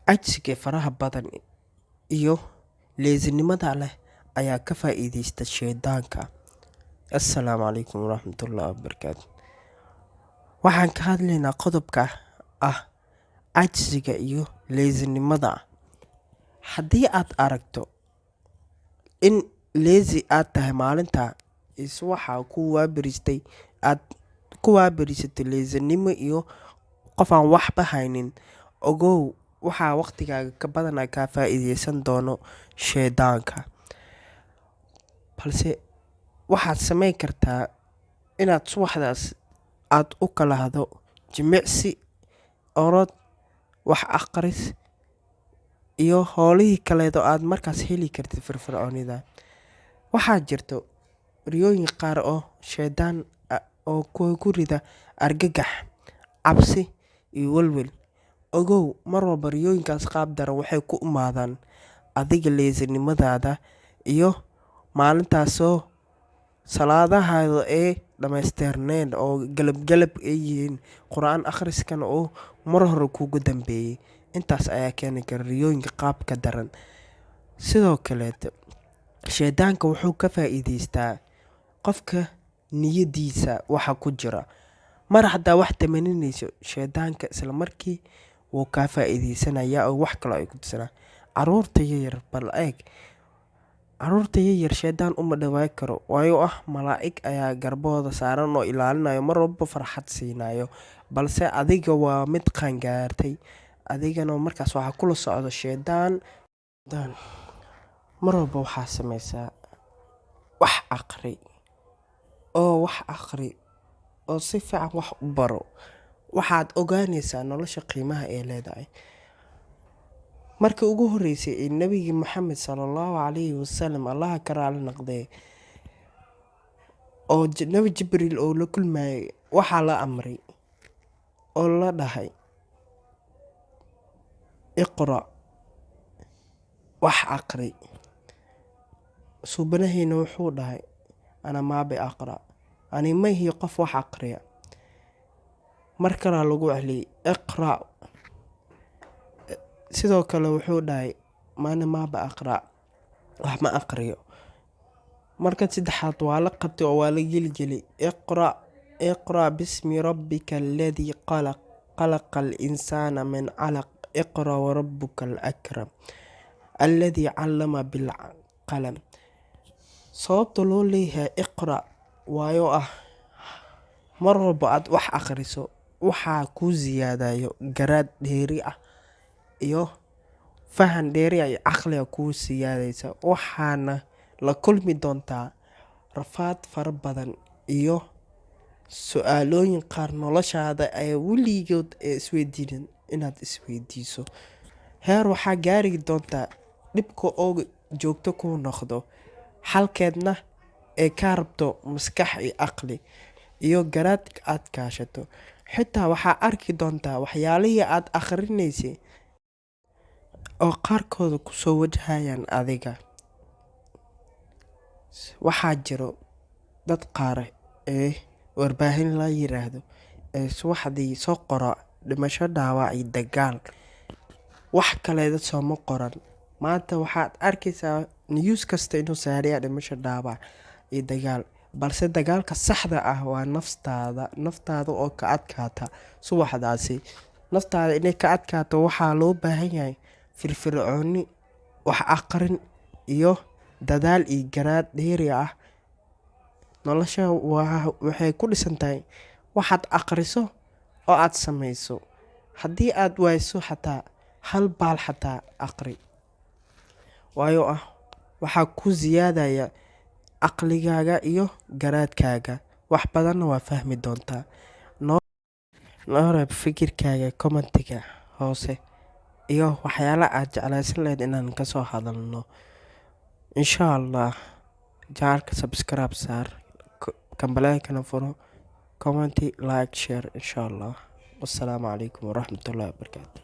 Cajsiga faraha badan iyo leesinimada leh ayaa ka faa'iideysta shaydaanka. Assalaamu calaykum waraxmatullaahi wabarakaatu. Waxaan ka hadlaynaa qodobka ah cajsiga iyo leesinimada. Haddii aad aragto in lazy aad tahay maalinta waxaa aad ku waabarisatay leesinimo iyo qof aan waxba haynin, ogow waxaa waqtigaaga ka badanaa kaa faa'iideysan doono shaydaanka. Balse waxaad samayn kartaa inaad subaxdaas aad u kala hado jimicsi, orod, wax akhris iyo howlihii kaleeto aad markaas heli kartid firfircoonida. Waxaa jirto riyooyin qaar oo shaydaan oo ku rida argagax, cabsi iyo welwel. Ogow mar walba riyooyinkaas qaab daran waxay ku imaadaan adiga leesinimadaada iyo maalintaasoo salaadahaada ee dhammaystirneen oo galab ay yihiin, qur'aan akhriskana oo mar hore kuugu dambeeyay. Intaas ayaa keeni kara riyooyinka qaabka daran. Sidoo kaleeto shaydaanka wuxuu ka faa'iideystaa qofka niyadiisa waxa ku jira. Mar haddaa wax tamaninayso, shaydaanka isla markii wuu kaa faa'iideysanayaa oo wax kale ay ku tusinaa. Carruurta yaryar bal eeg. Carruurta yaryar shaydaan uma dhawaan karo, waayo malaa'ig ayaa garbahooda saaran oo ilaalinayo, mar walba farxad siinayo. Balse adiga waa mid qaangaartay, adigana markaas waxaa kula socdo shaydaan. Mar walba waxaa samaysaa wax akhri oo si fiican wax u baro. Waxaad ogaanaysaa nolosha qiimaha ay leedahay. Markii ugu horreysay ee Nabi Maxamed sallallahu calayhi wasallam Allah ka raali noqday oo Nabi Jibriil oo la kulmayay, waxaa la amray oo la dhahay iqra, wax akhri. Suubanaheena wuxuu dhahay ana ma aqra, ani ma ihi qof wax akhriya. Mar kale lagu celiyay iqra. Sidoo kale wuxuu dhahay ana ma aqra, wax ma akhriyo. Marka saddexaad waa la qabtay oo waa la geliyay iqra bismi rabbika alladhi khalaq, khalaqal insaana min calaq, iqra wa rabbukal akram alladhi callama bil qalam. Sababta loo leeyahay iqra waayo mar walba aad wax akhriso waxaa kuu siyaadayo garaad dheeri ah iyo fahan dheeri ah iyo caqliga kuu siyaadaysa. Waxaana la kulmi doontaa rafaad fara badan iyo su'aalooyin qaar noloshaada ay weligood isweydiinin inaad isweydiiso. Heer waxaa gaari doontaa dhibka oo joogto kuu noqdo, halkeedna ee ka rabto maskax iyo caqli iyo garaad aad kaashato. Xitaa waxaa arki doontaa waxyaalihii aad akhrinaysay oo qaarkooda ku soo wajahayaan adiga. Waxaa jiro dad qaar ee warbaahin la yiraahdo ee subaxdii soo qora dhimasho, dhaawac iyo dagaal. Wax kale dad sooma qoran. Maanta waxaad arkaysaa news kasta inuu saaraya dhimasho, dhaawac iyo dagaal. Balse dagaalka saxda ah waa naftaada oo ka adkaata subaxdaasi. Naftaada inay ka adkaato waxaa loo baahan yahay firfircooni, wax akhrin iyo dadaal iyo garaad dheeri ah. Nolosha waxay ku dhisan tahay waxaad akhriso oo aad samayso. Haddii aad wayso xataa hal baal xataa akhri, waayo waxaa ku siyaadaya caqligaaga iyo garaadkaaga. Wax badanna waa fahmi doontaa. Noo reeb fikirkaaga commentiga hoose iyo waxyaalaha aad jeclaysan lahayd inaan ka soo hadalno. Insha Allah channelka subscribe saar, kambalelkana furo, comment, like, share insha Allah. Wassalaamu calaykum waraxmatullaahi wabarakaatu.